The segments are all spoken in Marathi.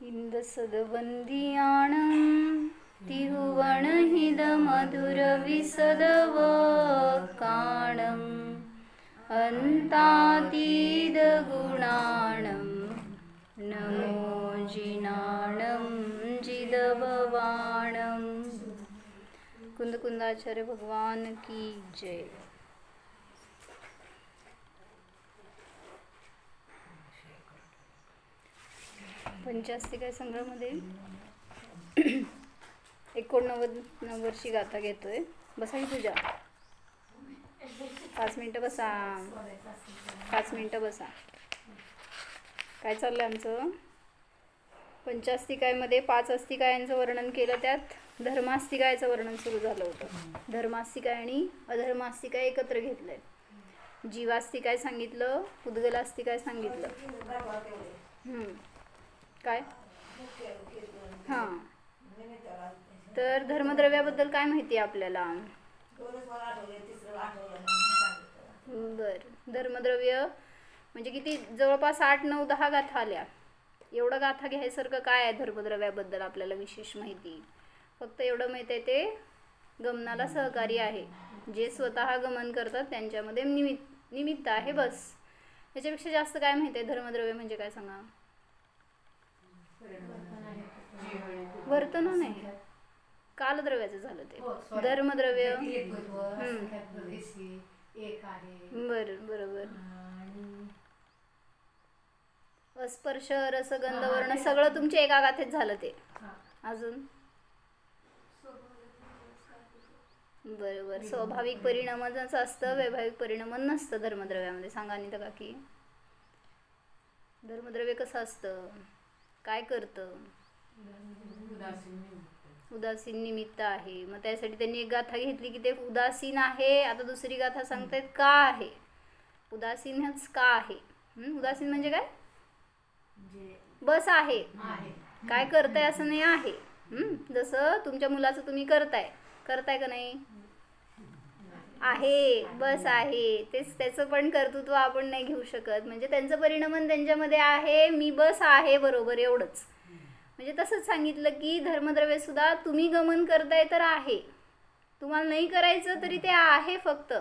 इंदसदवंदियाणं तिरुवणहिदमधुरविसदवकाणम् अन्तातीदगुणाणं नमो जिनाणं जिदभवाणं। कुंदकुंदाचार्य भगवान की जय। पंचास्तिका संग्रहामध्ये 89 नंबरची गाथा घेतोय। बसा ही पूजा, 5 मिनिटं बसा, 5 मिनिटं बसा। काय चाललंय आमचं? पंचास्तिकामध्ये 5 अस्तिकायांचं वर्णन केलं, त्यात धर्मास्तिकायाचं वर्णन सुरू झालं होतं। धर्मास्तिका आणि अधर्मास्तिका एकत्र घेतलंय। जीवास्तिकाय सांगितलं, उद्गलास्तिकाय सांगितलं। काय? हां, तर धर्मद्रव्याबद्दल काय माहिती आहे आपल्याला? बरं, धर्मद्रव्य म्हणजे किती? जवळपास 8, 9, 10 गाथा आल्या। एवढं गाथा घ्यायसारखं काय आहे धर्मद्रव्याबद्दल आपल्याला विशेष माहिती? फक्त एवढं माहीत आहे ते गमनाला सहकारी आहे, जे स्वतः गमन करतात त्यांच्यामध्ये निमित्त आहे, बस। याच्यापेक्षा जास्त काय माहिती आहे? धर्मद्रव्य म्हणजे काय सांगा? वर्तन नाही, कालद्रव्याचं झालं ते धर्मद्रव्य। बरं, बरोबर। स्पर्श, रसगंध, वर्ण सगळं तुमच्या एका गाथेत झालं ते। अजून बरोबर, स्वाभाविक परिणामाचं असतं, वैभाविक परिणाम नसतं धर्मद्रव्यामध्ये। सांगा अनिता काकी, धर्मद्रव्य कसं असतं? काय करतं? उदासीन निमित्त आहे। मग त्यासाठी त्यांनी एक गाथा घेतली की ते उदासीन आहे। आता दुसरी गाथा सांगतायत का आहे उदासीनच, का आहे? उदासीन म्हणजे काय? बस आहे, काय करताय असं नाही आहे। जसं तुमच्या मुलाचं तुम्ही करताय का नाही? आहे, बस आहे। तेच त्याचं पण कर्तृत्व आपण नाही घेऊ शकत, म्हणजे त्यांचं परिणमन त्यांच्यामध्ये आहे, मी बस आहे, बरोबर, एवढंच। म्हणजे तसंच सांगितलं की धर्मद्रव्य सुद्धा तुम्ही गमन करताय तर आहे, तुम्हाला नाही करायचं तरी ते आहे, फक्त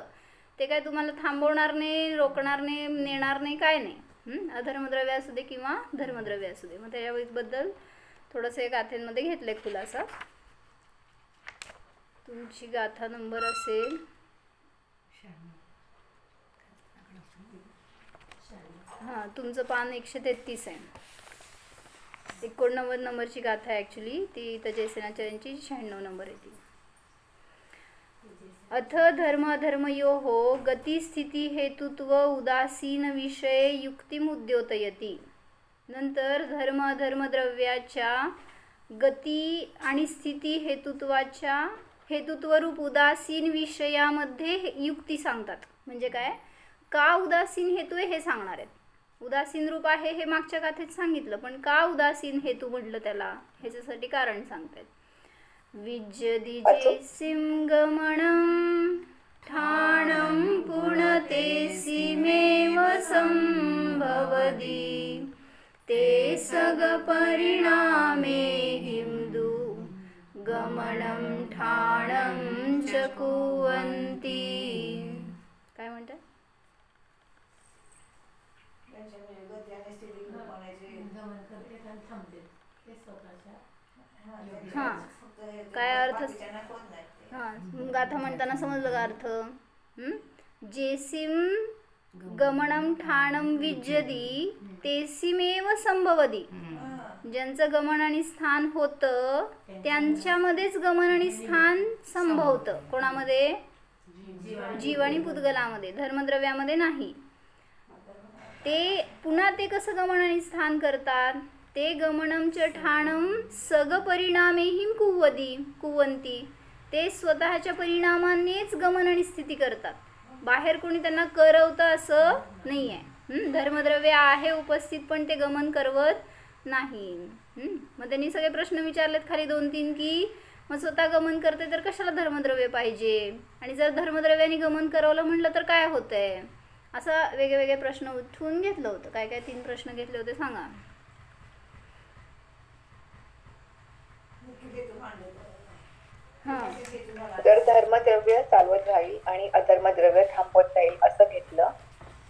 ते काय तुम्हाला थांबवणार नाही, रोखणार नाही, नेणार नाही, काय नाही। अधर्मद्रव्य असू दे किंवा धर्मद्रव्य असू दे। मग त्याबद्दल थोडंसं एक गाथेमध्ये घेतलंय खुलासा। तुमची गाथा नंबर असेल 96। तुमचं पान 133 आहे। 89 नंबरची गाथा आहे ॲक्च्युली, ती तर जयसेनाचार्यांची 96 नंबर आहे ती। अथ धर्म अधर्मयोः गतिस्थिती हेतुत्व उदासीन विषय युक्तिमुद्योतयति। नंतर धर्म अधर्मद्रव्याच्या गती आणि स्थिती हेतुत्वाच्या हेतुत्वरूप उदासीन विषयामध्ये युक्ती सांगतात। म्हणजे काय? का उदासीन हेतू आहे हे सांगणार आहेत। उदासीन रूप आहे हे मागच्या गाथेत सांगितलं, पण का उदासीन हेतू म्हटलं त्याला, ह्याच्यासाठी कारण सांगतात। विज्यदिजेसिं गमनं ठाणं पुणतेसिमेव संभवति ते सगपरिणामे हिंदू गमनं ठाणं च कुवन्ति। काय म्हणतात? हां, काय अर्थ? गाथा म्हणताना समजलं का अर्थ? जेसिम गमनम ठाणम विज्यदी तेसिमेव संभवती। ज्यांचं गमन आणि स्थान होतं त्यांच्यामध्येच गमन आणि स्थान संभवतं। कोणामध्ये? जीव आणि पुद्गलामध्ये, धर्मद्रव्यामध्ये नाही। ते पुन्हा ते कसं गमन आणि स्थान करतात? ते गमनम च ठाणम सग परिणामेहिं कुवन्ति। ते स्वतःच्या परिणामानेच गमन आणि स्थिती करतात, बाहेर कोणी त्यांना करवतं असं नाही आहे। धर्मद्रव्य आहे उपस्थित, पण ते गमन करवत नाही। मग त्यांनी सगळे प्रश्न विचारलेत खाली 2-3 की मग स्वतः गमन करते तर कशाला धर्मद्रव्य पाहिजे, आणि जर धर्मद्रव्याने गमन करवलं म्हटलं तर काय होतंय? असं वेगवेगळे प्रश्न उठवून घेतलं होतं। काय काय 3 प्रश्न घेतले होते सांगा? जर धर्मद्रव्य चालवत राहील आणि अधर्मद्रव्य थांबवत राहील असं घेतलं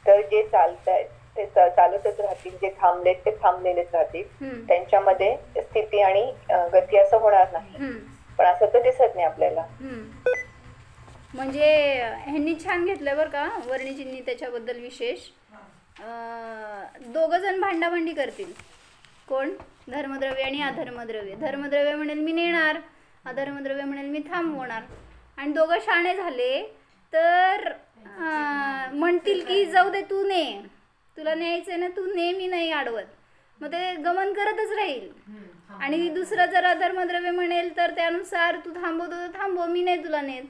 तर जे चालतायत ते चालतच राहतील, जे थांबलेत ते थांबलेलेच राहतील, त्यांच्यामध्ये स्थिती आणि गती असं होणार नाही. पण असं तर दिसत नाही आपल्याला. म्हणजे ह्यांनी छान घेतलं बरं का वर्णिचिन्ही त्याच्याबद्दल विशेष. दोघं जण भांडाभांडी करतील. कोण? धर्मद्रव्य आणि अधर्मद्रव्य. धर्मद्रव्य म्हणेल मी नेणार, अधर्मद्रव्य म्हणेल मी थांबवणार. आणि दोघं शाणे झाले तर म्हणतील की जाऊ दे तू ने, तुला न्यायचं ना तू ने, मी नाही अडवत. मग ते गमन करतच राहील. आणि दुसरं जर अधर्मद्रव्य म्हणेल तर त्यानुसार तू थांबवतो तर थांबव, मी नाही तुला नेत.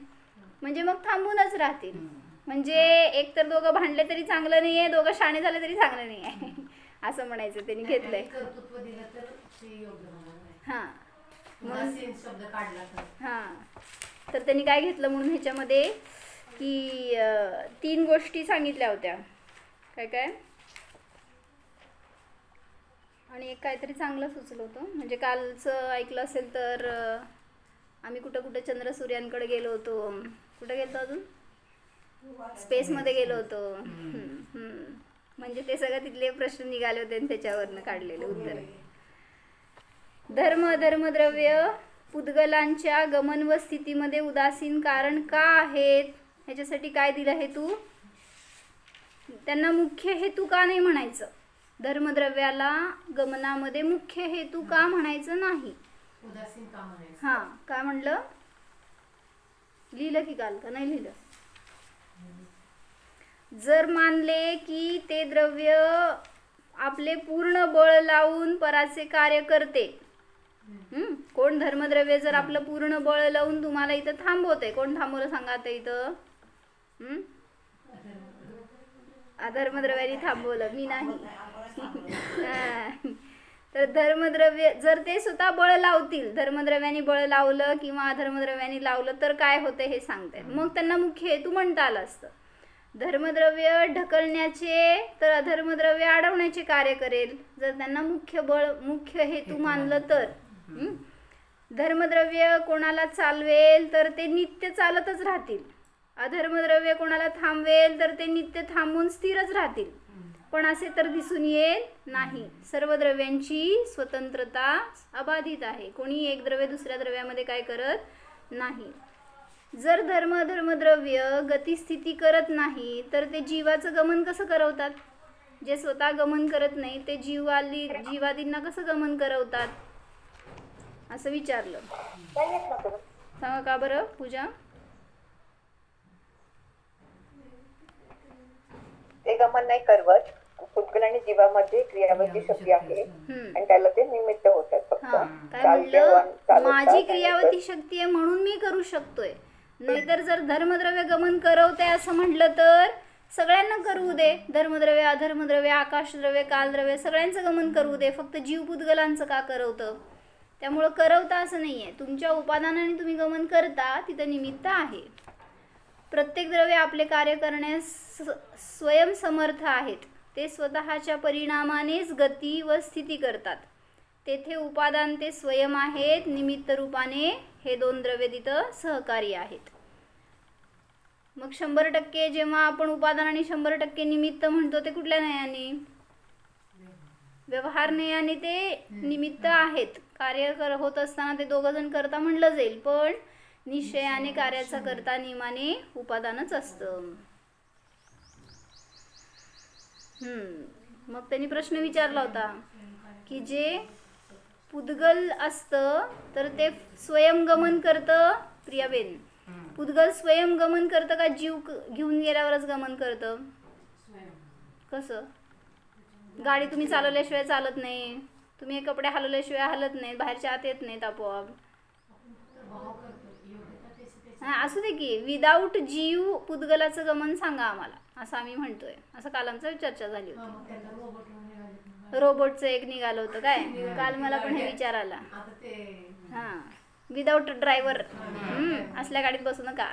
म्हणजे मग थांबूनच राहतील. म्हणजे एक तर दोघं भांडले तरी चांगलं नाही आहे, दोघं शाणे झाले तरी चांगलं नाही आहे असं म्हणायचं त्यांनी घेतलंय. हां हां तर त्यांनी काय घेतलं म्हणून ह्याच्यामध्ये की 3 गोष्टी सांगितल्या होत्या. काय काय आणि एक काहीतरी चांगलं सुचलं होतं. म्हणजे कालचं ऐकलं असेल तर आम्ही कुठं चंद्र सूर्यांकडे गेलो होतो. कुठं गेलो अजून? स्पेसमध्ये गेलो होतो. म्हणजे ते सगळं तिथले प्रश्न निघाले होते आणि त्याच्यावरनं काढलेले उत्तर. धर्म अधर्मद्रव्य पुद्गलांच्या गमन व स्थितीमध्ये उदासीन कारण का आहेत, ह्याच्यासाठी काय दिलं हेतू? त्यांना मुख्य हेतू का नाही म्हणायचं? धर्मद्रव्याला गमनामध्ये मुख्य हेतू का म्हणायचं नाही? उदासीन का म्हणायचं? हां काय म्हणलं? लिहिलं की काल का नाही लिहिलं? जर मानले की ते द्रव्य आपले पूर्ण बळ लावून पराचे कार्य करते. कोण? धर्मद्रव्य जर आपलं पूर्ण बळ लावून तुम्हाला इथं थांबवते. कोण थांबवलं सांगा आता इथं? अधर्मद्रव्याने थांबवलं, मी नाही. तर धर्मद्रव्य जर ते स्वतः बळ लावतील, धर्मद्रव्याने बळ लावलं किंवा अधर्मद्रव्याने लावलं तर काय होते हे सांगतायत. मग त्यांना मुख्य हेतू म्हणता आलं असतं. धर्मद्रव्य ढकलण्याचे तर अधर्मद्रव्य अडवण्याचे कार्य करेल जर त्यांना मुख्य हेतू मानलं तर. धर्मद्रव्य कोणाला चालवेल तर ते नित्य चालतच राहतील. अधर्मद्रव्य कोणाला थांबवेल तर ते नित्य थांबून स्थिरच राहतील. पण असे तर दिसून येत नाही. सर्व द्रव्यांची स्वतंत्रता अबाधित आहे. कोणी एक द्रव्य दुसऱ्या द्रव्यामध्ये काय करत नाही. जर धर्म अधर्मद्रव्य गतिस्थिती करत नाही तर ते जीवाचं गमन कसं करवतात? जे स्वतः गमन करत नाही ते जीवादींना कसं गमन करवतात असं विचारलं. सांगा का बरं पूजा? ते गमन नाही करवत. पुद्गल आणि जीवामध्ये क्रियावती शक्ती आहे आणि त्याला ते निमित्त होतात. फक्त काय म्हणलं? माझी क्रियावती शक्ती आहे म्हणून मी करू शकतोय. नाहीतर जर धर्मद्रव्य गमन करवते असं म्हटलं तर सगळ्यांना करू दे. धर्मद्रव्य अधर्मद्रव्य आकाशद्रव्य कालद्रव्य सगळ्यांचं गमन करू दे. फक्त जीव पुद्गलांचं का करवतं? त्यामुळं करवता असं नाही आहे. तुमच्या उपादानाने तुम्ही गमन करता तिथं निमित्त आहे. प्रत्येक द्रव्य आपले कार्य करण्यास स्वयंसमर्थ आहेत. ते स्वतःच्या परिणामानेच गती व स्थिती करतात. तेथे उपादान ते स्वयं आहेत. निमित्त रूपाने हे 2 द्रव्य तिथं सहकारी आहेत. मग 100% जेव्हा आपण उपादान आणि 100% निमित्त म्हणतो ते कुठल्या न्यायाने? व्यवहार न्यायाने ते निमित्त आहेत. कार्य होत असताना ते दोघं जण करता म्हणलं जाईल, पण निश्चयाने कार्याचा करता नियमाने उपादानच असतं. मग त्यांनी प्रश्न विचारला होता की जे पुद्गल असतं तर ते स्वयंगमन करतं. प्रियाबेन, पुद्गल स्वयंगमन करतं का जीव घेऊन गेल्यावरच गमन करतं? कसं? गाडी तुम्ही चालवल्याशिवाय चालत नाही. तुम्ही कपडे हलवल्याशिवाय हलत नाही. बाहेरच्या आत येत नाहीत आपोआप. असू दे की विदाऊट जीव पुद्गलाचं गमन सांगा आम्हाला असं आम्ही म्हणतोय. असं काल आमची चर्चा झाली होती. रोबोटचं एक निघालं होतं काय काल मला पण हे विचार आला. हां विदाऊट ड्रायव्हर असल्या गाडीत बसू नका.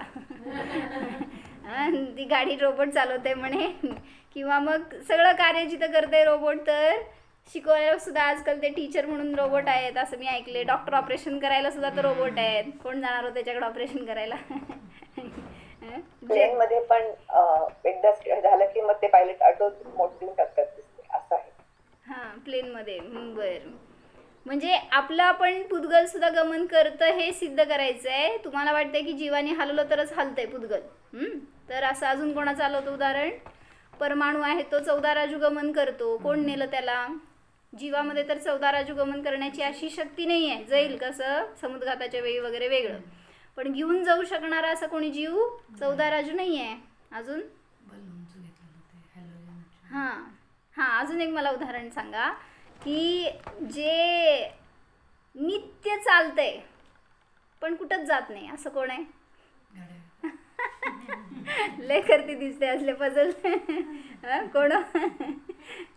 ती गाडी रोबोट चालवते म्हणे. किंवा मग सगळं कार्य जिथं करते रोबोट तर शिकवायला सुद्धा आजकाल ते टीचर म्हणून रोबोट आहेत असं मी ऐकले. डॉक्टर ऑपरेशन करायला सुद्धा तर रोबोट आहेत. कोण जाणार होतं त्याच्याकडे ऑपरेशन करायला. प्लेन मध्ये पण एकदा झालं की मग ते पायलट ऑटो मोड देऊन टाकतात असं आहे. हां, प्लेन मध्ये. बरं, म्हणजे आपलं आपण पुद्गल सुद्धा गमन करतं हे सिद्ध करायचं आहे. तुम्हाला वाटतंय की जीवाने हलवलं तरच हलतंय पुद्गल. तर असं अजून कोणाचं आलं होतं उदाहरण? परमाणू आहे तो 14 राजू गमन करतो. कोण नेलं त्याला? जीवामध्ये तर 14 राजू गमन करण्याची अशी शक्ती नाही आहे. जाईल कसं समुद्घाताच्या वेळी वगैरे वेगळं, पण घेऊन जाऊ शकणारा असा कोणी जीव 14 राजू नाही आहे. अजून हां अजून एक मला उदाहरण सांगा की जे नित्य चालतंय पण कुठंच जात नाही असं कोण आहे? लय करती दिसते असले पजल. कोण?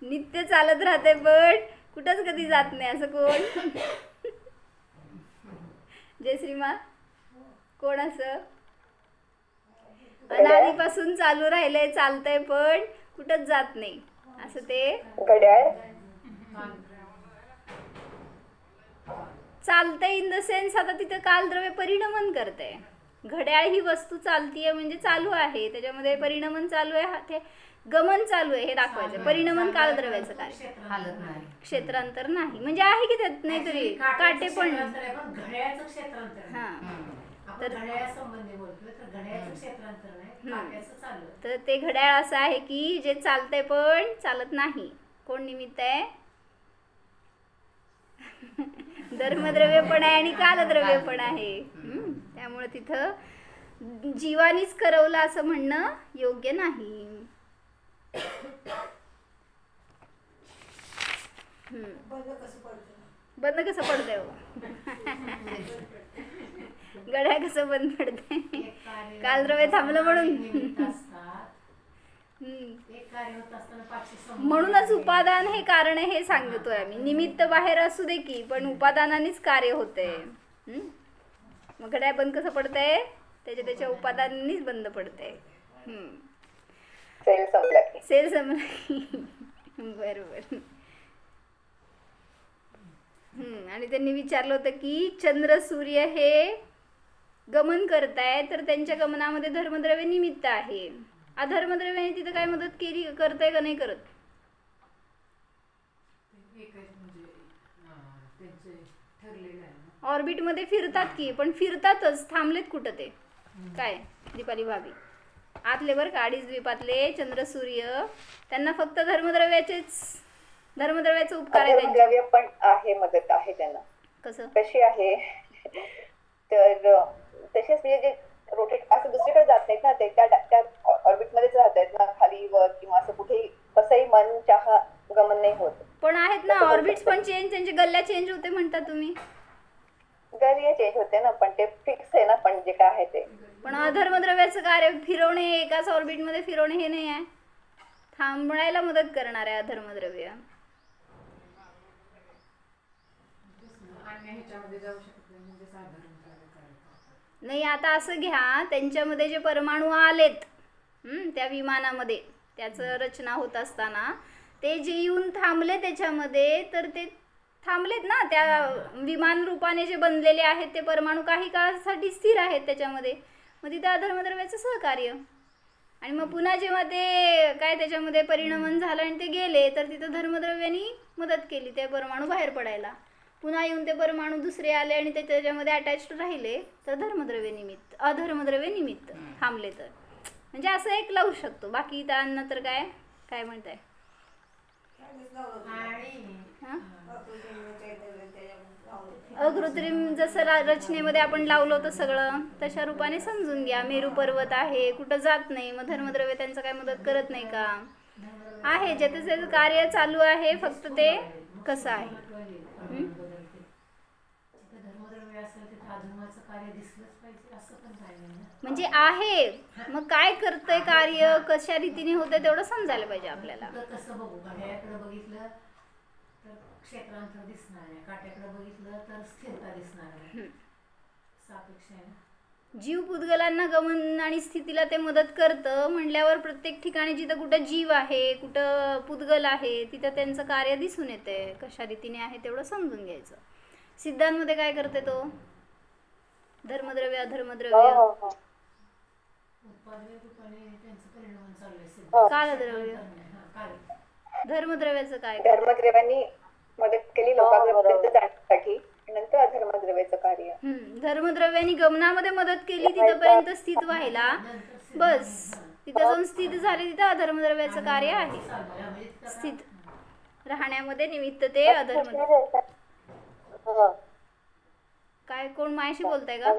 नित्य चालत राहते पण कुठंच कधी जात नाही असं कोण? जय श्रीमान, कोण असं? अनादीपासून चालू राहिलंय, चालतंय पण कुठंच जात नाही असं ते घड्याळ. चालतंय इन द सेन्स आता तिथं कालद्रव्य परिणमन करते. घड्याळ ही वस्तू चालतीये म्हणजे चालू आहे, त्याच्यामध्ये परिणमन चालू आहे, ते गमन चालू आहे हे दाखवायचं. परिणमन कालद्रव्याचं कार्य, क्षेत्रांतर नाही म्हणजे आहे की त्यात नाही तरी काटे पण. तर ते घड्याळ असं आहे की जे चालतंय पण चालत नाही. कोण निमित्त आहे? धर्मद्रव्य पण आहे आणि कालद्रव्य पण आहे. त्यामुळे तिथं जीवानीच करवलं असं म्हणणं योग्य नाही. बंद कसं पडतंय? गड्या कसं बंद पडतंय? कालद्रव्य थांबलं म्हणून. म्हणूनच उपादान हे कारण हे सांगतोय आम्ही. निमित्त बाहेर असू दे की पण उपादानानेच कार्य होते. मग घड्याळ बंद कसं पडतंय? त्याच्या उपादानानेच बंद पडतंय. सेल संपला. बरोबर. आणि त्यांनी विचारलं होतं की चंद्र सूर्य हे गमन करताय तर त्यांच्या गमनामध्ये धर्मद्रव्य निमित्त आहे. अधर्मद्रव्याने तिथं काय मदत केली, करताय का नाही करत? ऑर्बिट मध्ये फिरतात की, पण फिरतातच, थांबलेत कुठं ते? काय दीपाली भाभी? आतले बरं का अडीच द्वीपातले चंद्र सूर्य, त्यांना फक्त धर्मद्रव्याचा उपकार आहे. धर्मद्रव्य पण आहे, मदत आहे त्यांना. कसं? कशी आहे तर तसेच म्हणजे जे रोटेट असं दुसरीकडे जात नाहीत ना, ते त्या ऑर्बिट मध्येच राहत आहेत ना, खाली वर किंवा असं कुठेही कसंही मन चाहा गमन नाही होत. पण आहेत ना ऑर्बिट्स पण चेंज, त्यांचे गल्ल्या चेंज होते म्हणता तुम्ही. गल्ल्या चेंज होते ना, पण ते फिक्स आहे ना, पण जे काय आहे ते. पण अधर्मद्रव्याचं कार्य फिरवणे, एकाच ऑर्बिट मध्ये फिरवणे हे नाही आहे. थांबण्याला मदत करणार आहे अधर्मद्रव्य. नाही आता असं घ्या, त्यांच्यामध्ये जे परमाणू आलेत त्या विमानामध्ये, त्याचं रचना होत असताना ते जे येऊन थांबले त्याच्यामध्ये, तर ते थांबलेत ना, त्या विमान रूपाने जे बनलेले आहेत ते परमाणू काही काळासाठी स्थिर आहेत त्याच्यामध्ये. मग तिथे अधर्मद्रव्याचं सहकार्य. आणि मग पुन्हा जेव्हा ते काय त्याच्यामध्ये परिणमन झालं आणि ते गेले, तर तिथं धर्मद्रव्यानी मदत केली ते परमाणू बाहेर पडायला. पुन्हा येऊन ते परमाणू दुसरे आले आणि ते त्याच्यामध्ये अटॅच्ड राहिले, तर धर्मद्रव्य निमित्त, अधर्मद्रव्य निमित्त थांबले. तर म्हणजे असं एक लावू शकतो. बाकी त्यांना तर काय काय म्हणताय? अकृत्रिम जसं रचनेमध्ये आपण लावलं होतं सगळं, तशा रूपाने समजून घ्या. मेरू पर्वत आहे, कुठं जात नाही, मग धर्मद्रव्य त्यांचं काय मदत करत नाही का? आहे, ज्याचं त्याचं कार्य चालू आहे, फक्त ते कसं आहे. म्हणजे आहे, मग काय करतंय कार्य, कशा रीतीने होतंय तेवढं समजायला पाहिजे आपल्याला. कसं बघू? घड्याळाकडे बघितलं तर क्षेत्रांतर दिसणार आहे, काट्याकडे बघितलं तर स्थिरता दिसणार आहे. सापेक्ष आहे ना. जीव पुद्गलांना गमन आणि स्थितीला ते मदत करतं म्हटल्यावर प्रत्येक ठिकाणी जिथं कुठं जीव आहे, कुठं पुद्गल आहे, तिथं त्यांचं कार्य दिसून येते. कशा रीतीने आहे तेवढं समजून घ्यायचं. सिद्धांमध्ये काय करते तो? धर्मद्रव्य अधर्मद्रव्य. कालद्रव्य. धर्मद्रव्याचं काय? धर्मद्रव्यांनी मदत केली लोकांपर्यंत जाण्यासाठी, नंतर अधर्मद्रव्याचं कार्य. धर्मद्रव्यांनी गमनामध्ये मदत केली तिथपर्यंत स्थित व्हायला, बस तिथं जाऊन स्थित झाले तिथं अधर्मद्रव्याचं कार्य आहे. स्थित राहण्यामध्ये निमित्त ते अधर्मद्रव्य. काय कोण मायाशी बोलताय का?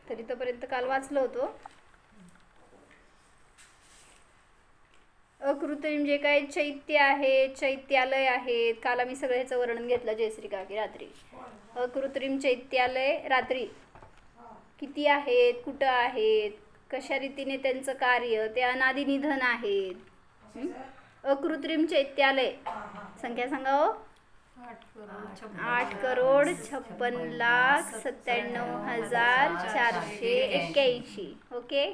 तर इथपर्यंत काल वाचलं होतो. अकृत्रिम जे काही चैत्य आहे, चैत्यालय आहेत, काल आम्ही सगळं ह्याचं वर्णन घेतलं जयश्री काकी रात्री. अकृत्रिम चैत्यालय रात्री किती आहेत, कुठं आहेत, कशा रीतीने त्यांचं कार्य, ते अनादि निधन आहेत. अकृत्रिम चैत्यालय संख्या सांगा हो. 8,97,481. ओके.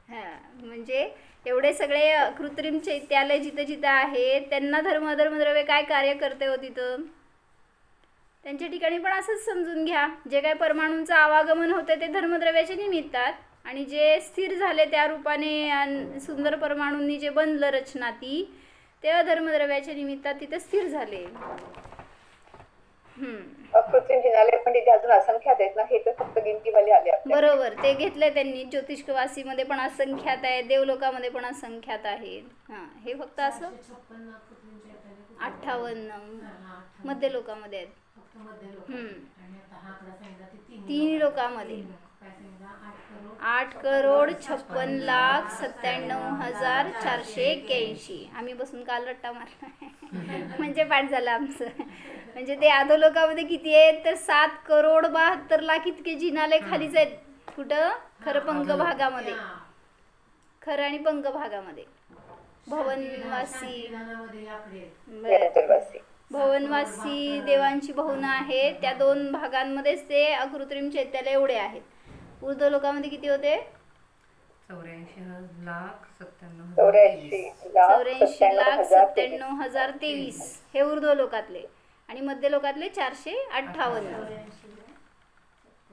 हां, म्हणजे एवढे सगळे कृत्रिम चैत्यालय जिथं जिथं आहेत त्यांना धर्मद्रव्य काय कार्य करते हो तिथं? त्यांच्या ठिकाणी पण असंच समजून घ्या, जे काय परमाणूंचं आवागमन होतं ते धर्मद्रव्याच्या निमित्तात, आणि जे स्थिर झाले त्या रूपाने सुंदर परमाणूंनी जे बनलं रचना ते अधर्मद्रव्याच्या निमित्तात तिथे स्थिर झाले. अकृत्रिम जिनालय पण तिथे अजून असंख्यात आहेत ना, हे तर फक्त गिनतीवाले आले. बरोबर, ते घेतले त्यांनी. ज्योतिषवासीमध्ये पण असंख्यात आहे, देवलोकामध्ये पण असंख्यात आहेत. हां, हे फक्त असं 58 मध्य लोकामध्ये आहेत. 3 लोकामध्ये 8,56,97,481. आम्ही बसून काल रट्टा मारला म्हणजे पाठ झालं आमचं. म्हणजे ते अधोलोकामध्ये किती आहेत तर 7,72,00,000 इतके जिनालय खालीच आहेत. कुठं? खरपंक भागामध्ये, खर आणि पंक भागामध्ये. भवनवासी देवांची बहुना आहेत, त्या 2 भागांमध्येच ते अकृत्रिम चैत्यालय एवढे आहेत. ऊर्ध्व लोकामध्ये किती होते? 84,97,023. हे ऊर्ध्व लोकातले. आणि मध्य लोकातले 458.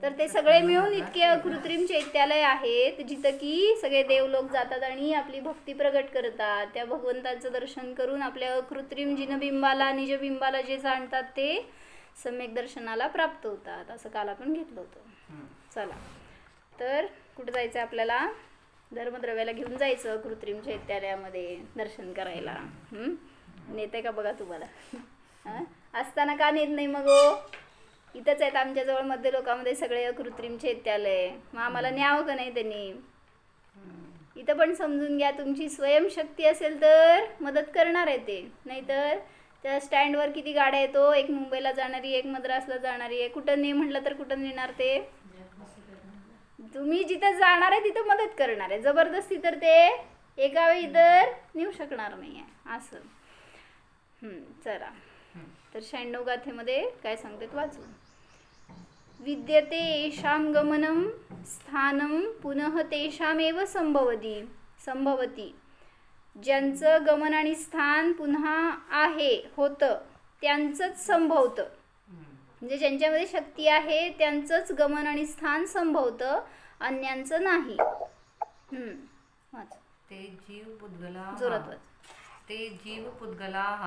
तर ते सगळे मिळून इतके अकृत्रिम चैत्यालय आहेत जिथं की सगळे देवलोक जातात आणि आपली भक्ती प्रगट करतात. त्या भगवंताचं दर्शन करून आपल्या अकृत्रिम जिनबिंबाला निजबिंबाला जे जाणतात ते सम्यक दर्शनाला प्राप्त होतात. असं काल आपण घेतलं होतं. चला, तर कुठं जायचं आपल्याला? धर्मद्रव्याला घेऊन जायचं कृत्रिम चैत्यालयामध्ये दर्शन करायला. नेते का बघा तुम्हाला. असताना का नेत नाही मग? इथंच आहेत आमच्याजवळ मध्य लोकामध्ये सगळे अकृत्रिम चैत्यालय, मग आम्हाला न्यावं का नाही त्यांनी? इथं पण समजून घ्या, तुमची स्वयंशक्ती असेल तर मदत करणार आहे ते. नाहीतर त्या स्टँडवर किती गाड्या येतो, एक मुंबईला जाणारी, एक मद्रासला जाणारी आहे. कुठं ने म्हटलं तर कुठं नेणार ते? तुम्ही जिथं जाणार आहे तिथं मदत करणार आहे. जबरदस्ती तर ते एका वेळी तर नेऊ शकणार नाही आहे असं. चला, तर 96 गाथेमध्ये काय सांगतात वाचू. विद्यते येषां गमनं स्थानं पुनः तेषामेव संभवती. ज्यांचं गमन आणि स्थान पुन्हा आहे, होतं, त्यांचंच संभवतं. म्हणजे ज्यांच्यामध्ये शक्ती आहे त्यांचंच गमन आणि स्थान संभवतं, अन्यांचं नाही. ते जीव पुद्गला जोरात वाच. ते जीव पुद्गलाः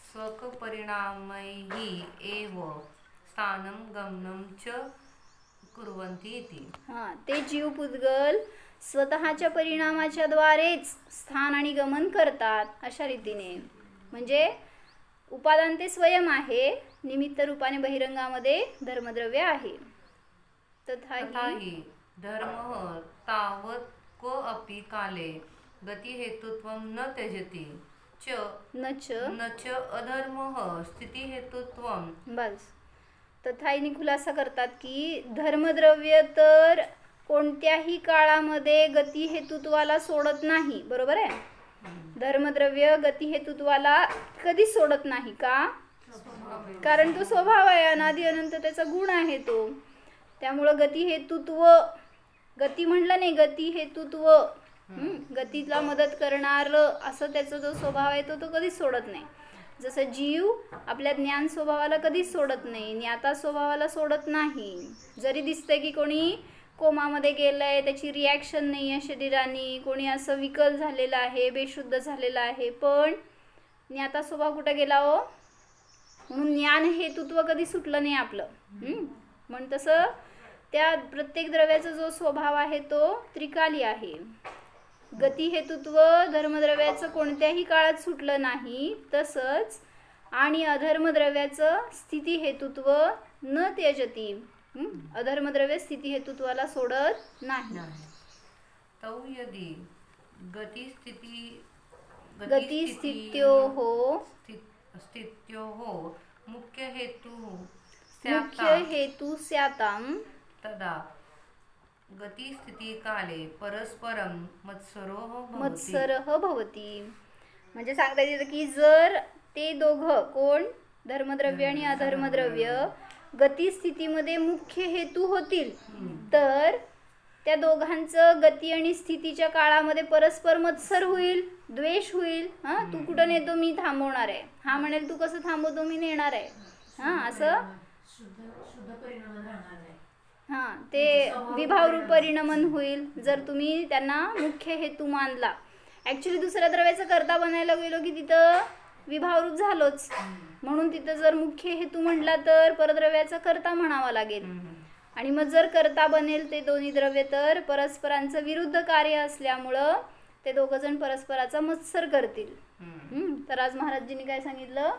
स्वकपरिणामैः एव स्थानं गमनं च कुर्वन्ति इति. ते जीव पुद्गल स्वतःच्या परिणामाच्या द्वारेच स्थान आणि गमन करतात अशा रीतीने. म्हणजे उपादान ते स्वयं आहे, निमित्त रूपाने बहिरंगामध्ये धर्मद्रव्य आहे. तथाहि धर्मः तावत् कोऽपि काले गतिहेतुत्वं न त्यजति न च अधर्मः स्थितिहेतुत्वं. बस, तथाहिनी खुलासा करतात की धर्मद्रव्य तर कोणत्याही काळामध्ये गती हेतुत्वाला सोडत नाही. बरोबर आहे. धर्मद्रव्य गती हेतुत्वाला कधीच सोडत नाही का? कारण तो स्वभाव आहे, अनादि अनंत त्याचा गुण आहे तो. त्यामुळं गती हेतुत्व, गती म्हणलं नाही, गती हेतुत्व, गतीला मदत करणार असं त्याचा जो स्वभाव आहे तो कधीच सोडत नाही. जसं जीव आपल्या ज्ञान स्वभावाला कधीच सोडत नाही, ज्ञाता स्वभावाला सोडत नाही. जरी दिसतंय की कोणी कोमामध्ये गेलंय, त्याची रिॲक्शन नाही आहे शरीराने, कोणी असं विकल झालेलं आहे, बेशुद्ध झालेलं आहे, पण ज्ञाता स्वभाव कुठं गेला हो? म्हणून ज्ञान हेतुत्व कधी सुटलं नाही आपलं. म्हणून तसं त्या प्रत्येक द्रव्याचा जो स्वभाव आहे तो त्रिकाली आहे. गती हेतुत्व धर्मद्रव्याचं कोणत्याही काळात सुटलं नाही. तसंच आणि अधर्मद्रव्याचं स्थिती हेतुत्व न त्यजती, अधर्मद्रव्य स्थिती हेतुत्वाला सोडत नाही. तौ यदि गती स्थित्योः मुख्य हेतु स्यातां तदा गती स्थिती काले परस्परं मत्सरः भवति. म्हणजे सांगता येतं की जर ते दोघं कोण, धर्मद्रव्य आणि अधर्मद्रव्य, गती स्थितीमध्ये मुख्य हेतू होतील तर त्या दोघांचं गती आणि स्थितीच्या काळामध्ये परस्पर मत्सर होईल, द्वेष होईल. तू कुठं नेतो, मी थांबवणार आहे. हा म्हणेल तू कसं थांबवतो, मी नेणार आहे. असं ते विभावरूप परिणमन होईल जर तुम्ही त्यांना मुख्य हेतू मानला. ॲक्च्युली दुसऱ्या द्रव्याचं कर्ता बनायला गेलो की तिथं विभावरूप झालोच, म्हणून तिथं जर मुख्य हेतू म्हटला तर परद्रव्याचा कर्ता म्हणावा लागेल. आणि मग जर कर्ता बनेल ते दोन्ही द्रव्य तर परस्परांचं विरुद्ध कार्य असल्यामुळं ते दोघं जण परस्पराचा मत्सर करतील. तर आज महाराजजींनी काय सांगितलं,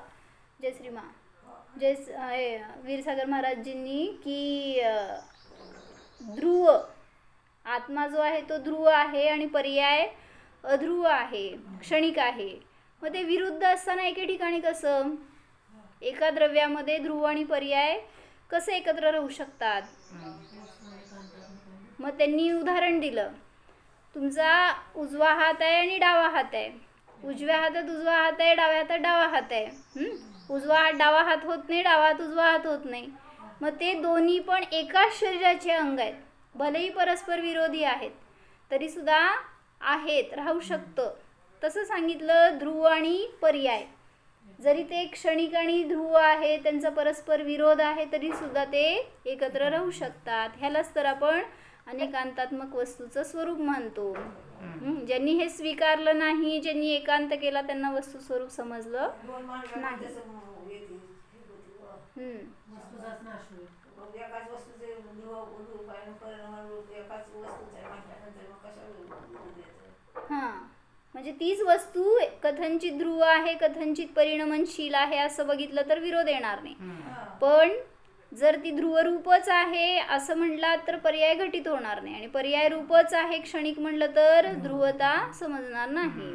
जय श्रीमा वीरसागर महाराजजींनी की ध्रुव आत्मा जो आहे तो ध्रुव आहे आणि पर्याय अध्रुव आहे, क्षणिक आहे. मग ते विरुद्ध असताना एके ठिकाणी कसं, एका द्रव्यामध्ये ध्रुव आणि पर्याय कसे एकत्र राहू शकतात? मग त्यांनी उदाहरण दिलं, तुमचा उजवा हात आहे आणि डावा हात आहे, उजव्या हातात उजवा हात आहे, डाव्या हातात डावा हात आहे. उजवा हात डावा हात होत नाही, डावा हात उजवा हात होत नाही. मग ते दोन्ही पण एकाच शरीराचे अंग आहेत, भलेही परस्पर विरोधी आहेत तरी सुद्धा आहेत, राहू शकतं. तसं सांगितलं ध्रुव आणि पर्याय, जरी ते क्षणिक आणि ध्रुव आहे, त्यांचा परस्पर विरोध आहे, तरी सुद्धा ते एकत्र राहू शकतात. ह्यालाच तर आपण अनेकांतात्मक वस्तूचं स्वरूप म्हणतो. ज्यांनी हे स्वीकारलं नाही, ज्यांनी एकांत केला, त्यांना वस्तू स्वरूप समजलं नाही. म्हणजे तीच वस्तू कथनचित ध्रुव आहे, कथनचित परिणमनशील आहे असं बघितलं तर विरोध येणार नाही. पण जर ती ध्रुवरूपच आहे असं म्हटलं तर पर्याय घटित होणार नाही, आणि पर्याय रूपच आहे क्षणिक म्हटलं तर ध्रुवता समजणार नाही.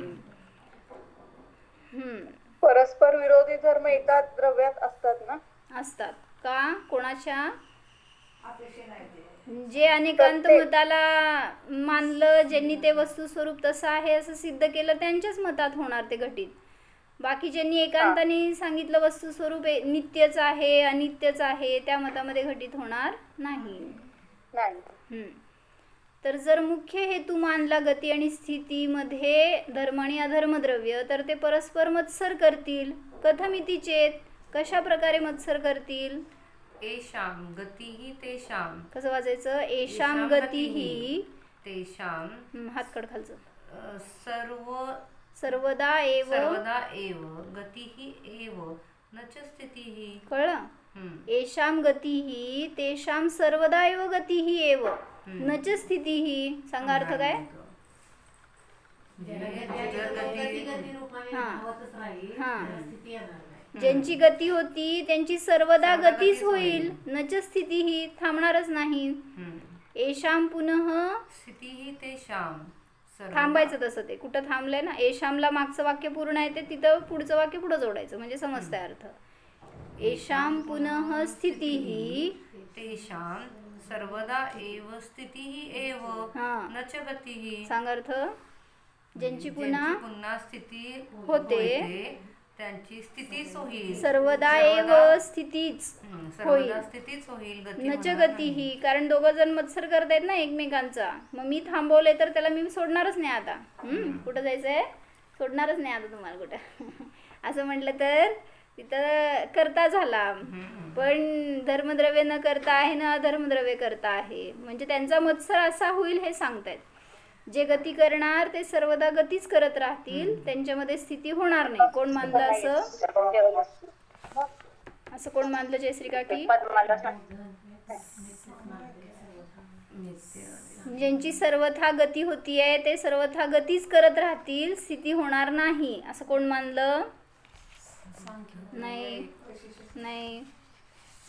परस्पर विरोधी धर्म एका द्रव्यात असतात ना? असतात का? कोणाच्या? जे अनेकांत मताला मानलं, ज्यांनी ते वस्तू स्वरूप तसं आहे असं सिद्ध केलं, त्यांच्याच मतात होणार ते घटित. बाकी ज्यांनी एकांताने सांगितलं वस्तू स्वरूप नित्यच आहे, अनित्यच आहे, त्या मतामध्ये घटित होणार नाही. तर जर मुख्य हेतू मानला गती आणि स्थितीमध्ये धर्म आणि अधर्मद्रव्य, तर ते परस्पर मत्सर करतील. कथमिति चेत, कशा प्रकारे मत्सर करतील? एषां गतिः तेषां, कसं वाचायचं? एषां गतिः तेषां, हातकड खालचं, सर्वदा एव गतिः एव न च स्थितिः. कळलं? एषां गतिः तेषां सर्वदा एव गतिः एव न च स्थितिः. सांगा अर्थ काय? ज्यांची गती होती त्यांची सर्वदा गतीच होईल, नच स्थितीही, थांबणारच नाही. एषाम पुनः स्थितीही तेषाम, थांबायचं तसं. ते कुठं थांबलंय ना, एषामला मागचं वाक्य पूर्ण आहे ते तिथं पुढचं वाक्य पुढं जोडायचं म्हणजे समजतंय अर्थ. एषाम पुनः स्थितीही तेषाम सर्वदा एव स्थितीही एव न च गतिः. सांग अर्थ. ज्यांची पुन्हा पुन्हा स्थिती होते त्यांची स्थितीच होईल. सर्वदा एव स्थितीच होईल. स्थितीच होईल. नच गती ही, कारण दोघं जण मत्सर करतायत ना एकमेकांचा. मग मी थांबवले तर त्याला मी सोडणारच नाही आता. कुठं जायचंय, सोडणारच नाही आता तुम्हाला कुठं. असं म्हटलं तर तिथं करता झाला. पण धर्मद्रव्य न करता आहे ना अधर्मद्रव्य करता आहे, म्हणजे त्यांचा मत्सर असा होईल हे सांगतायत. जे गती करणार ते सर्वदा गतीच करत राहतील, त्यांच्यामध्ये स्थिती होणार नाही. कोण मानलं असं कोण मानलं जयश्री काकी? ज्यांची सर्वथा गती होतीये ते सर्वथा गतीच करत राहतील, स्थिती होणार नाही, असं कोण मानलं? नाही नाही,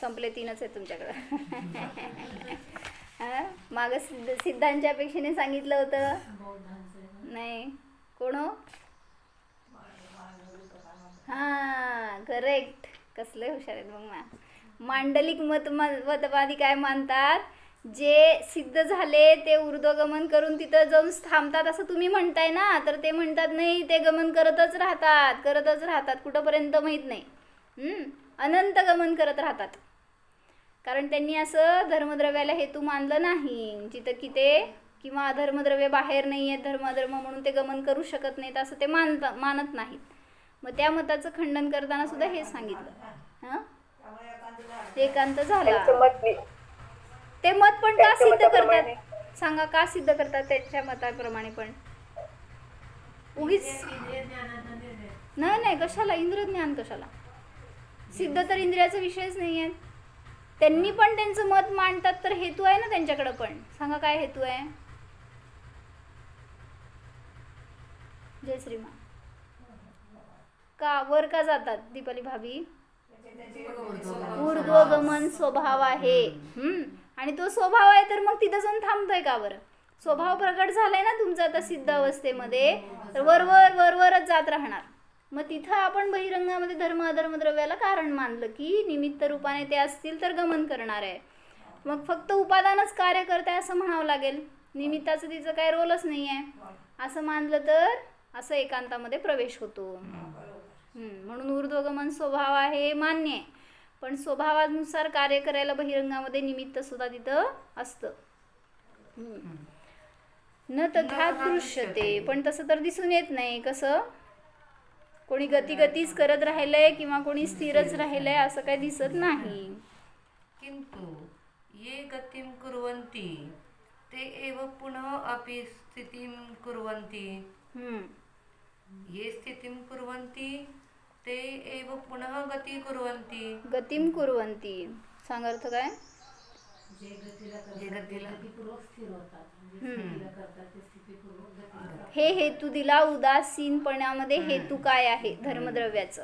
संपले. 3च आहेत तुमच्याकडं. माग सिद्धांच्या अपेक्षेने सांगितलं होतं. नाही, कोण हो? हा, करेक्ट. कसले हुशार आहेत मग. मांडलिक मतवादी काय मानतात? जे सिद्ध झाले ते ऊर्ध्वगमन करून तिथं जाऊन थांबतात असं तुम्ही म्हणताय ना, तर ते म्हणतात नाही, ते गमन करतच राहतात कुठंपर्यंत माहीत नाही. अनंत गमन करत राहतात. कारण त्यांनी असं धर्मद्रव्याला हेतू मानलं नाही. जिथं की ते किंवा अधर्मद्रव्य बाहेर नाही आहेत धर्माधर्म म्हणून ते गमन करू शकत नाहीत असं ते मानत नाहीत. मग त्या मताचं खंडन करताना सुद्धा हे सांगितलं. एकांत झाला. ते मत पण का सिद्ध करतात सांगा? का सिद्ध करतात त्यांच्या मताप्रमाणे? पण उगीच नाही, कशाला इंद्रियज्ञान, कशाला सिद्ध? तर इंद्रियाचा विषयच नाही आहे. त्यांनी पण त्यांचं मत मांडतात, तर हेतू आहे ना त्यांच्याकडे पण. सांगा काय हेतू आहे? जय श्रीमान. का वर का जातात दीपाली भाभी? ऊर्ध्वगमन स्वभाव आहे. आणि तो स्वभाव आहे तर मग तिथं जाऊन थांबतोय का बरं? स्वभाव प्रकट झालाय ना तुमचा आता सिद्ध अवस्थेमध्ये, तर वरवरच जात राहणार. मग तिथं आपण बहिरंगामध्ये धर्म अधर्म द्रव्याला कारण मानलं की निमित्त रूपाने ते असतील तर गमन करणार आहे. मग फक्त उपादानच कार्य करत आहे असं म्हणावं लागेल. निमित्ताचं तिचं काय रोलच नाही आहे असं मानलं तर असं एकांतामध्ये प्रवेश होतो. म्हणून ऊर्ध्वगमन स्वभाव आहे मान्य आहे, पण स्वभावानुसार कार्य करायला बहिरंगामध्ये निमित्त सुद्धा तिथं असतं. न तथा दृश्यते, पण तसं तर दिसून येत नाही. कसं? कोणी गतीच करत राहिलंय किंवा कोणी स्थिरच राहिलंय असं काही दिसत नाही. किंतु ये गतिम कुर्वन्ति ते एव पुनः अपि स्थितिम कुर्वन्ति. ये स्थितिम कुर्वन्ति ते एव पुनः गती कुर्वन्ति. गतिम कुर्वन्ति सांग अर्थ काय? हे हेतू दिला. उदासीनपणामध्ये हेतू काय आहे धर्मद्रव्याचं?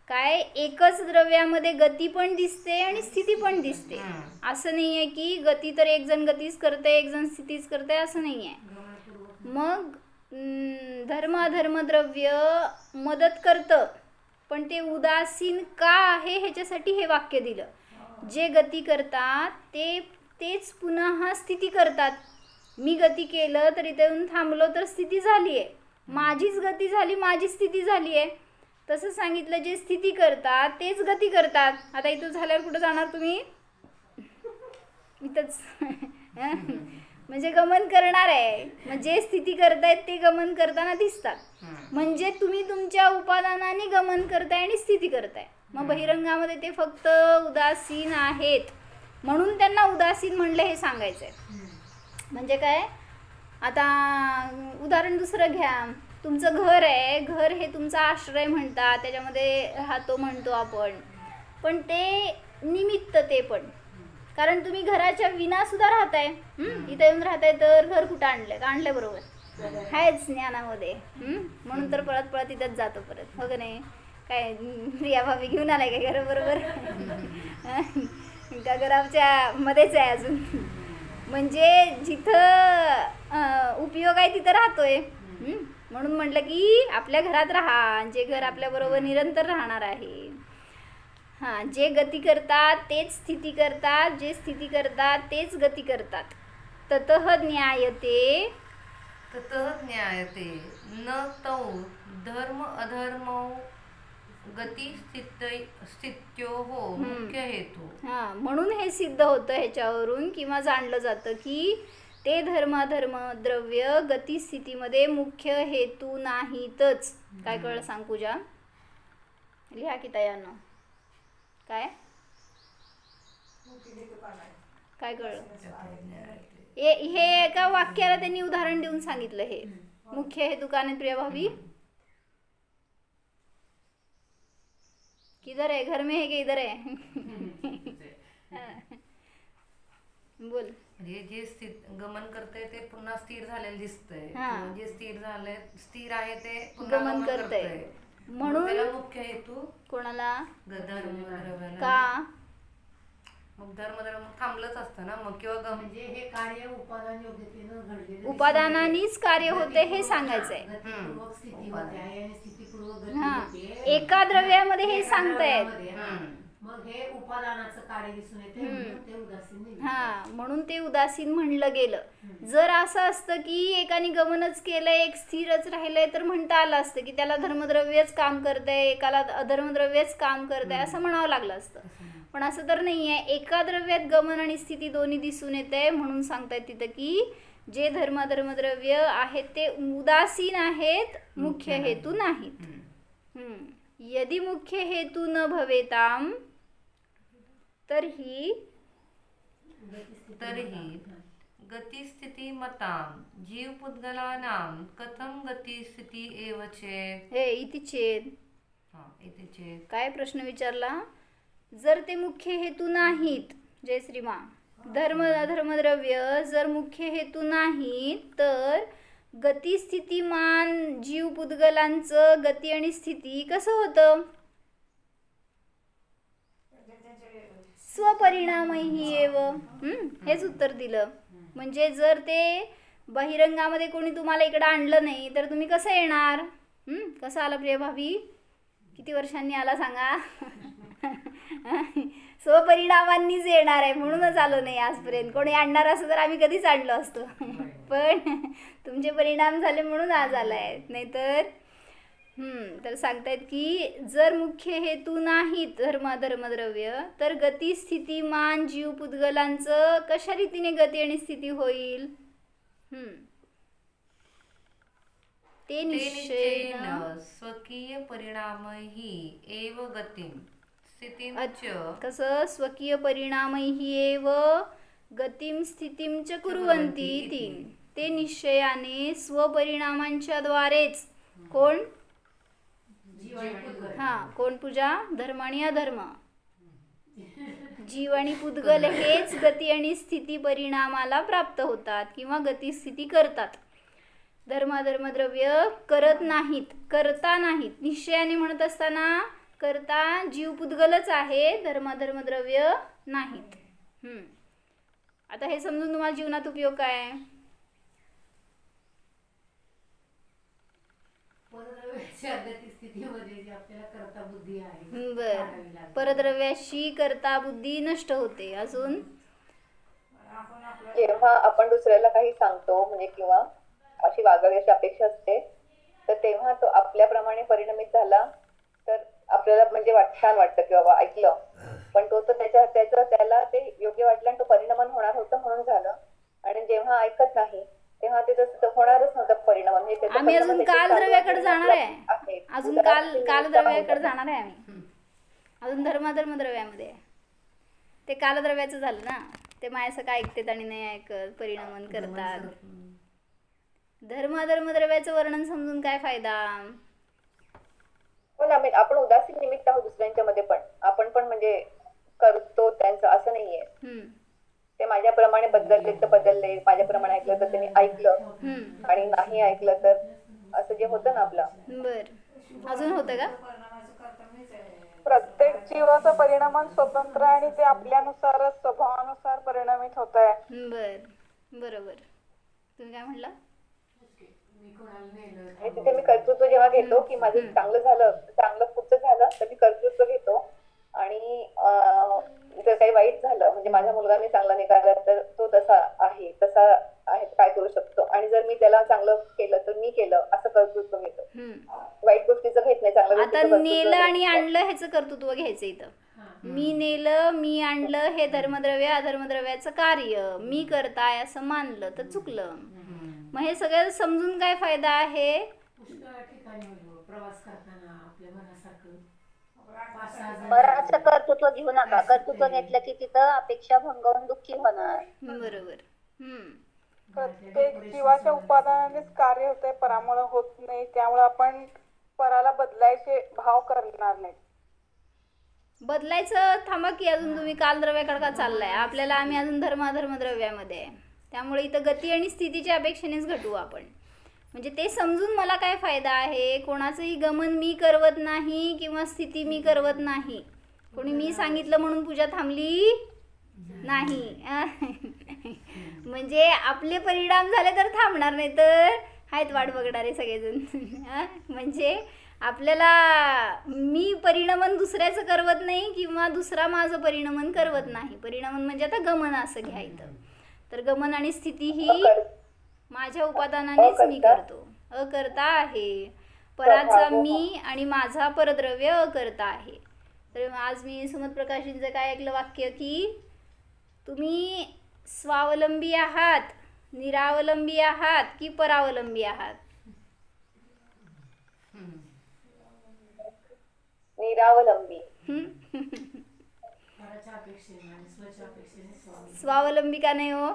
काय एकच द्रव्यामध्ये गती पण दिसते आणि स्थिती पण दिसते. असं नाही आहे की गती तर एक जण गतीच करते एक जण स्थितीच करते असं नाही आहे. मग धर्म अधर्म द्रव्य मदत करतं, पण ते उदासीन का आहे ह्याच्यासाठी हे वाक्य दिलं. जे गती करतात तेच पुन्हा स्थिती करतात. मी गती केलं तर इथे येऊन थांबलो तर स्थिती झाली आहे. माझीच गती झाली, माझी स्थिती झाली आहे. तसं सांगितलं जे स्थिती करतात तेच गती करतात. आता इथं झाल्यावर कुठं जाणार तुम्ही? इथंच म्हणजे गमन करणार आहे. मग जे स्थिती करतायत ते गमन करताना दिसतात. म्हणजे तुम्ही तुमच्या उपादानाने गमन करताय आणि स्थिती करताय. मग बहिरंगामध्ये ते फक्त उदासीन आहेत म्हणून त्यांना उदासीन म्हणलं हे सांगायचं आहे. म्हणजे काय? आता उदाहरण दुसरं घ्या. तुमचं घर आहे, घर हे तुमचा आश्रय म्हणतात, त्याच्यामध्ये राहतो म्हणतो आपण, पण ते निमित्त ते पण. कारण तुम्ही घराच्या विना सुद्धा राहताय. इथं येऊन राहताय तर घर कुठं आणलंय? का आणलंय? बरोबर आहेच ज्ञानामध्ये. म्हणून तर पळत इथंच जातो परत. हो का नाही? काय प्रिया भाभी घेऊन आलाय काय घर? बरोबर का घराच्या मध्येच आहे अजून. म्हणजे जिथं उपयोग आहे तिथं राहतोय. म्हणून म्हटलं की आपल्या घरात राहा, जे घर आपल्याबरोबर निरंतर राहणार आहे. जे गती करतात तेच स्थिती करतात, जे स्थिती करतात तेच गती करतात. ततः ज्ञायते ततः ज्ञायते न तौ धर्म अधर्मौ गती स्थित्योः मुख्य हेतू. हा, म्हणून हे सिद्ध होतं ह्याच्यावरून किंवा जाणलं जातं की ते धर्म द्रव्य गतिस्थितीमध्ये मुख्य हेतू नाहीतच. काय कळलं सांग पूजा? लिहा की तयानं. काय काय कळलं? हे एका वाक्याला त्यांनी उदाहरण देऊन सांगितलं. हे मुख्य हेतू का नाही प्रिया भाभी? किधर है? घर में है कि इधर है? बोल. जे गमन करते ते पुन्हा स्थिर झालेलं दिसतंय. जे स्थिर आहे ते गमन करतंय. म्हणून मुख्य हेतू कोणाला? धर्म का? मग धर्म थांबलंच असतं ना मग, किंवा म्हणजे हे कार्य उपादान योग्यतेनं घडलेलं उपादानानेच कार्य होते हे सांगायचंय. एका द्रव्यामध्ये हे सांगतायत. मग हे उपादानाचं कार्य दिसून येते म्हणून ते उदासीन. हा, म्हणून ते उदासीन म्हणलं गेलं. जर असं असतं की एकाने गमनच केलंय एक स्थिरच राहिलंय तर म्हणता आलं असतं की त्याला धर्मद्रव्यच काम करतंय, एकाला अधर्मद्रव्यच काम करतंय असं म्हणावं लागलं असतं. पण असं तर नाही आहे. एका द्रव्यात गमन आणि स्थिती दोन्ही दिसून येते. म्हणून सांगतायत तिथं की जे धर्मद्रव्य आहेत ते उदासीन आहेत, मुख्य हेतू नाहीत. यदि मुख्य हेतू न भवेताम तर्हि गतिस्थिती मताम जीव पुद्गलानां कथम गतिस्थिती एव चेत्. हे इति चेत्. काय प्रश्न विचारला? जर ते मुख्य हेतू नाहीत, जय श्रीमा, धर्मद्रव्य जर मुख्य हेतू नाहीत तर गतिस्थितीमान जीव पुद्गलांचं गती आणि स्थिती कसं होतं? स्वपरिणामही एव. हेच उत्तर दिलं. म्हणजे जर ते बहिरंगामध्ये कोणी तुम्हाला इकडं आणलं नाही तर तुम्ही कसं येणार? कसं आला प्रिया भाभी? किती वर्षांनी आला सांगा? स्वपरिणामांनीच येणार आहे, म्हणूनच आलो नाही आजपर्यंत. कोणी आणणार असं तर आम्ही कधीच आणलो असतो. पण तुमचे परिणाम झाले म्हणून आज आलाय. नाहीतर तर सांगतायत की जर मुख्य हेतू नाहीत धर्मद्रव्य तर गती स्थितीमान जीव पुद्गलांचं कशा रीतीने गती आणि स्थिती होईल? ते निश्चयेन स्वकीय परिणामही एव गतिम स्थितिम च. कसं? स्वकीय परिणामही एव गतिम स्थितिम च कुर्वन्ति इति. ते निश्चयाने स्वपरिणामांच्या द्वारेच. कोण? कोण पूजा? धर्म आणि अधर्म, जीव आणि पुद्गल हेच गती आणि स्थिती परिणामाला प्राप्त होतात किंवा गती स्थिती करतात. धर्मद्रव्य करत नाहीत, करता नाहीत. निश्चयाने म्हणत असताना करता जीव पुद्गलच आहे, धर्मद्रव्य नाहीत. आता हे समजून तुम्हाला जीवनात उपयोग काय? परद्रव्याशी करता बुद्धी नष्ट होते. अजून जेव्हा आपण दुसऱ्याला काही सांगतो म्हणजे किंवा अशी वागायची अपेक्षा असते तर तेव्हा तो आपल्याप्रमाणे परिणमित झाला तर आपल्याला म्हणजे छान वाटतं की बाबा ऐकलं, पण तो तर त्याला ते योग्य वाटलं आणि तो परिणामन होणार होतं म्हणून झालं. आणि जेव्हा ऐकत नाही तेव्हा ते तसं होणारच नव्हतं परिणाम. म्हणजे आम्ही अजून कालद्रव्याकडे जाणार आहे. अजून कालद्रव्याकडे जाणार आहे आम्ही. अजून धर्मद्रव्यामध्ये ते कालद्रव्याचं झालं ना. ते मायाचं काय ऐकतात आणि नाही ऐकत, परिणामन करतात. धर्मद्रव्याचं वर्णन समजून काय फायदा? हो ना, आपण उदासीन निमित्त आहोत दुसऱ्यांच्या मध्ये, पण आपण पण म्हणजे करतो त्यांचं असं नाहीये. ते माझ्याप्रमाणे बदलले तर बदलले, माझ्याप्रमाणे ऐकलं तर त्यांनी ऐकलं आणि नाही ऐकलं तर असं जे होतं ना आपलं. बर, अजून होतं का? प्रत्येक जीवाचा परिणाम स्वतंत्र आणि ते आपल्यानुसार स्वभावानुसार परिणामित होत आहे. बर, बरोबर. तुम्ही काय म्हणला? तिथे मी कर्तृत्व जेव्हा घेतो की माझं चांगलं झालं, चांगलं पुढचं झालं तर मी कर्तृत्व घेतो आणि जर काही वाईट झालं म्हणजे माझा मुलगा मी चांगला निघाला तर तो तसा आहे काय करू शकतो, आणि जर मी त्याला चांगलं केलं तर मी केलं असं कर्तृत्व घेतो. वाईट गोष्टीचं घेत नाही, चांगलं. आता नेलं आणि आणलं ह्याचं कर्तृत्व घ्यायचं इथं. मी नेलं मी आणलं हे धर्मद्रव्य अधर्मद्रव्याचं कार्य मी करताय असं मानलं तर चुकलं. मग हे सगळं समजून काय फायदा आहे? प्रवास करताना आपल्या मनासारखं बरं कर्तृत्व घेऊ नका. कर्तृत्व घेतलं की तिथं अपेक्षा भंगवून दुःखी होणार. बरोबर. प्रत्येक जीवाच्या उपादानानेच कार्य होतंय, परामुळे होत नाही. त्यामुळे आपण पराला बदलायचे भाव करणार नाही. बदलायचं थांबा की अजून तुम्ही कालद्रव्याकडे का चाललाय? आपल्याला आम्ही अजून धर्मद्रव्यामध्ये आहे. त्यामुळे इथं गती आणि स्थितीच्या अपेक्षेनेच घटवू आपण. म्हणजे ते समजून मला काय फायदा आहे? कोणाचंही गमन मी करवत नाही किंवा स्थिती मी करवत नाही. कोणी मी सांगितलं म्हणून पूजा थांबली नाही. म्हणजे आपले परिणाम झाले तर थांबणार, नाही तर आहेत वाट बघणारे सगळेजण. म्हणजे आपल्याला मी परिणमन दुसऱ्याचं करवत नाही किंवा दुसरा माझं परिणमन करवत नाही. परिणमन म्हणजे आता गमन असं घ्यायचं. तर गमन आणि स्थिती ही माझ्या उपादानानेच मी करतो. अकर्ता आहे. पराचा मी आणि माझा परद्रव्य अकर्ता आहे. तर आज मी सुमत प्रकाशींचं काय ऐकलं वाक्य की तुम्ही स्वावलंबी आहात, निरावलंबी आहात की परावलंबी आहात? निरावलंबी. स्वावलंबी का नाही हो?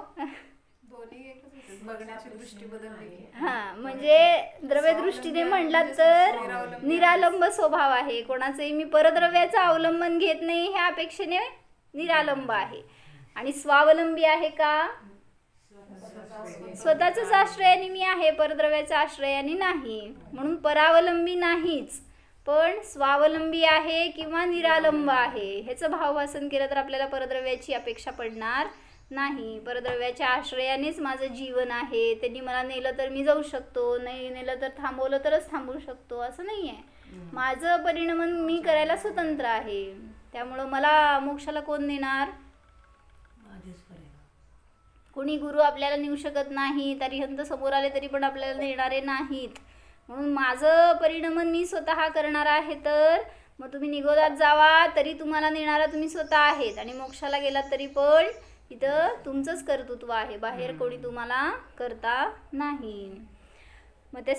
बघण्याची दृष्टी बदलली. हा, म्हणजे द्रव्यदृष्टीने म्हणलात तर निरालंब स्वभाव आहे. कोणाचंही मी परद्रव्याचं अवलंबन घेत नाही ह्या अपेक्षेने निरालंब आहे. आणि स्वावलंबी आहे का? स्वतःच्याच आश्रयाने मी आहे, परद्रव्याच्या आश्रयाने नाही. म्हणून परावलंबी नाहीच, पण स्वावलंबी आहे किंवा निरालंब आहे ह्याचं भावभासन केलं तर आपल्याला परद्रव्याची अपेक्षा पडणार नाही. परद्रव्याच्या आश्रयानेच माझं जीवन आहे. त्यांनी मला नेलं तर मी जाऊ शकतो, नाही नेलं तर थांबवलं तरच थांबू शकतो असं नाही आहे. माझं परिणमन मी करायला स्वतंत्र आहे. त्यामुळं मला मोक्षाला कोण नेणार? कोणी गुरु आपल्याला नेऊ शकत नाही. अरिहंत समोर आले तरी पण आपल्याला नेणारे नाहीत. म्हणून माझं परिणमन मी स्वतः करणार आहे. तर मग तुम्ही निगोदात जावा तरी तुम्हाला नेणारा तुम्ही स्वतः आहेत, आणि मोक्षाला गेलात तरी पण इथं तुमचंच कर्तृत्व आहे. बाहेर कोणी तुम्हाला करता नाही. मग त्या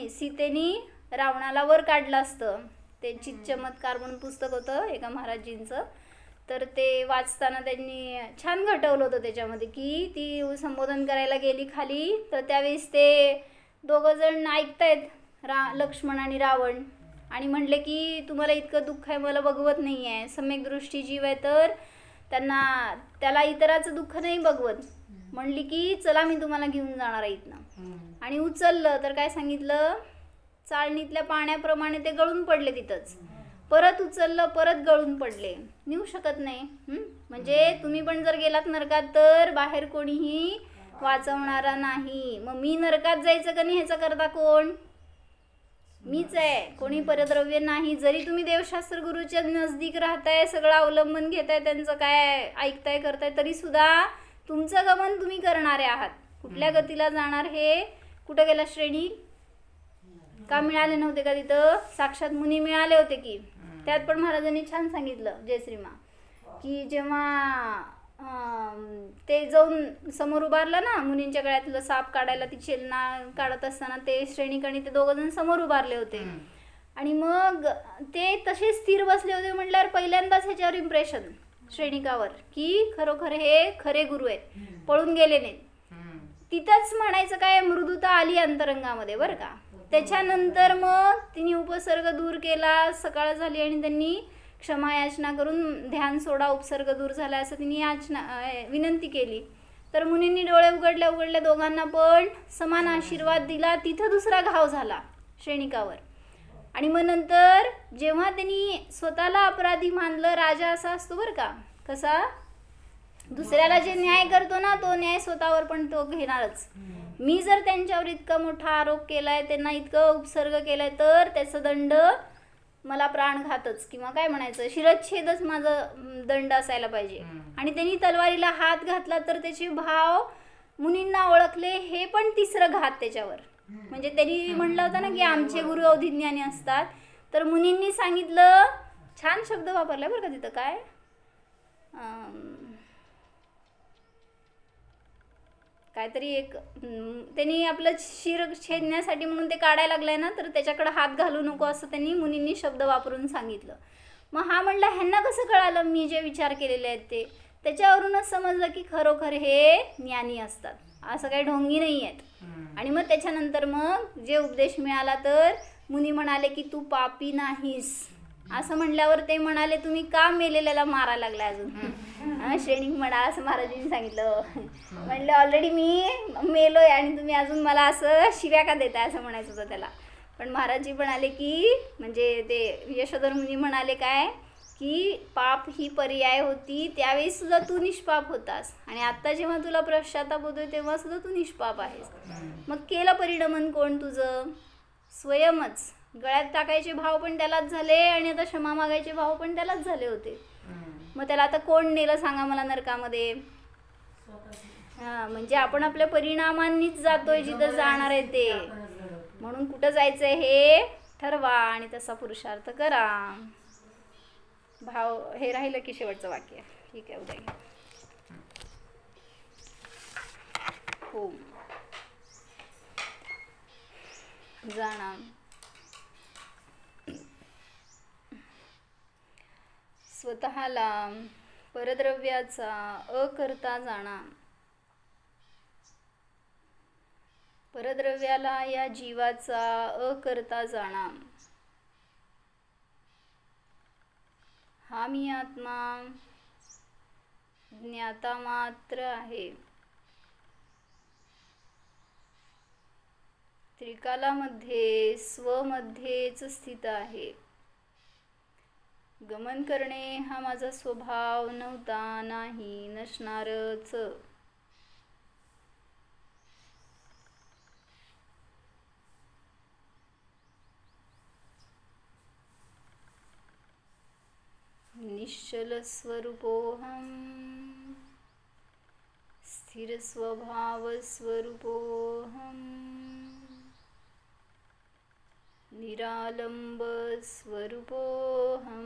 सीतेनी रावणाला वर काढलं असतं. ते चित चमत्कार म्हणून पुस्तक होतं एका महाराजींचं. तर ते वाचताना त्यांनी छान घटवलं होतं त्याच्यामध्ये की ती संबोधन करायला गेली खाली, तर त्यावेळेस ते दोघं जण ऐकतायत लक्ष्मण आणि रावण, आणि म्हणले की तुम्हाला इतकं दुःख आहे मला बघवत नाही आहे. सम्यक दृष्टी जीव आहे तर त्याला इतराचं दुःख नाही बघवत. म्हणली की चला मी तुम्हाला घेऊन जाणार आहे इथनं. आणि उचललं तर काय सांगितलं? चाळणीतल्या पाण्याप्रमाणे ते गळून पडले तिथंच. परत उचललं परत गळून पडले. नेऊ शकत नाही. म्हणजे तुम्ही पण जर गेलात नरकात तर बाहेर कोणीही वाचवणारा नाही. मग मी नरकात जायचं का नाही ह्याचा करता कोण? मीच आहे, कोणी परद्रव्य नाही. जरी तुम्ही देवशास्त्र गुरुच्या नजदीक राहताय, सगळं अवलंबन घेताय, त्यांचं काय ऐकताय करताय, तरी सुद्धा तुमचं गमन तुम्ही करणारे आहात. कुठल्या गतीला जाणार हे कुठं गेला? श्रेणी का मिळाले नव्हते का तिथं? साक्षात मुनी मिळाले होते की. त्यात पण महाराजांनी छान सांगितलं जयश्रीमा की जेव्हा ते जाऊन समोर उभारलं ना मुनींच्या गळ्यातलं साप काढायला, ती चेलना काढत असताना ते श्रेणीकणी ते दोघं जण समोर उभारले होते. आणि मग ते तसे स्थिर बसले होते. म्हटल्यावर पहिल्यांदाच ह्याच्यावर इम्प्रेशन श्रेणिकावर की खरोखर हे खरे गुरु आहेत, पळून गेले नाहीत. तिथंच म्हणायचं काय मृदुता आली अंतरंगामध्ये बरं का. त्याच्यानंतर मग तिने उपसर्ग दूर केला, सकाळ झाली आणि त्यांनी क्षमा याचना करून ध्यान सोडा, उपसर्ग दूर झाला असं तिने विनंती केली. तर मुनींनी डोळे उघडल्या दोघांना पण समान आशीर्वाद दिला. तिथं दुसरा घाव झाला श्रेणिकावर. आणि मग नंतर जेव्हा त्यांनी स्वतःला अपराधी मानलं, राजा असा असतो बरं का, कसा दुसऱ्याला जे न्याय करतो ना तो न्याय स्वतःवर पण तो घेणारच. मी जर त्यांच्यावर इतका मोठा आरोप केलाय, त्यांना इतकं उपसर्ग केलाय, तर त्याचा दंड मला प्राणघातच किंवा काय म्हणायचं शिरच्छेदच माझं दंड असायला पाहिजे, आणि त्यांनी तलवारीला हात घातला तर त्याचे भाव मुनींना ओळखले, हे पण तिसरं घात त्याच्यावर. म्हणजे त्यांनी म्हटलं होतं ना की आमचे गुरु अवधिज्ञानी असतात, तर मुनींनी सांगितलं, छान शब्द वापरलाय बरं का तिथं, काय काहीतरी एक त्यांनी आपलं शिर छेदण्यासाठी म्हणून ते काढायला लागलाय ना, तर त्याच्याकडे हात घालू नको असं त्यांनी मुनींनी शब्द वापरून सांगितलं. मग हा म्हणला ह्यांना कसं कळालं मी जे विचार केलेले आहेत ते, त्याच्यावरूनच समजलं की खरोखर हे ज्ञानी असतात, असं काही ढोंगी नाही आहेत. आणि मग त्याच्यानंतर मग जे उपदेश मिळाला तर मुनी म्हणाले की तू पापी नाहीस, असं म्हणल्यावर ते म्हणाले तुम्ही का मेलेल्याला मारायला लागलाय अजून, श्रेणी म्हणा असं महाराजांनी सांगितलं. म्हणलं ऑलरेडी मी मेलोय आणि तुम्ही अजून मला असं शिव्या का देताय असं म्हणायचं होतं त्याला. पण महाराजजी म्हणाले की म्हणजे ते यशोधर मुनी म्हणाले काय की पाप ही पर्याय होती, त्यावेळी सुद्धा तू निष्पाप होतास, आणि आता जेव्हा तुला पश्चाताप होतोय तेव्हा सुद्धा तू निष्पाप आहेस. मग केलं परिणमन कोण तुझं? स्वयंच. गळ्यात टाकायचे भाव पण त्यालाच झाले आणि आता क्षमा मागायचे भाव पण त्यालाच झाले होते. मग त्याला आता कोण नेलं सांगा मला नरकामध्ये? हां, म्हणजे आपण आपल्या परिणामांनीच जातोय जिथं जाणार आहे ते. म्हणून कुठं जायचंय हे ठरवा आणि तसा पुरुषार्थ करा. भाव हे राहिलं की शेवटचं वाक्य. ठीक आहे, उद्या घ्या. हो जाणा स्वतःला परद्रव्याचा अकर्ता जाणा. परद्रव्याला या जीवाचा अकर्ता जाणा. हा मी आत्मा ज्ञाता मात्र आहे. त्रिकालामध्ये स्वमध्येच स्थित आहे. गमन करणे हा माझा स्वभाव नव्हता, नाही, नसणारच. निश्चल स्वरूपोहम स्थिर स्वभाव स्वरूपोहम निरालंब स्वरूपोहम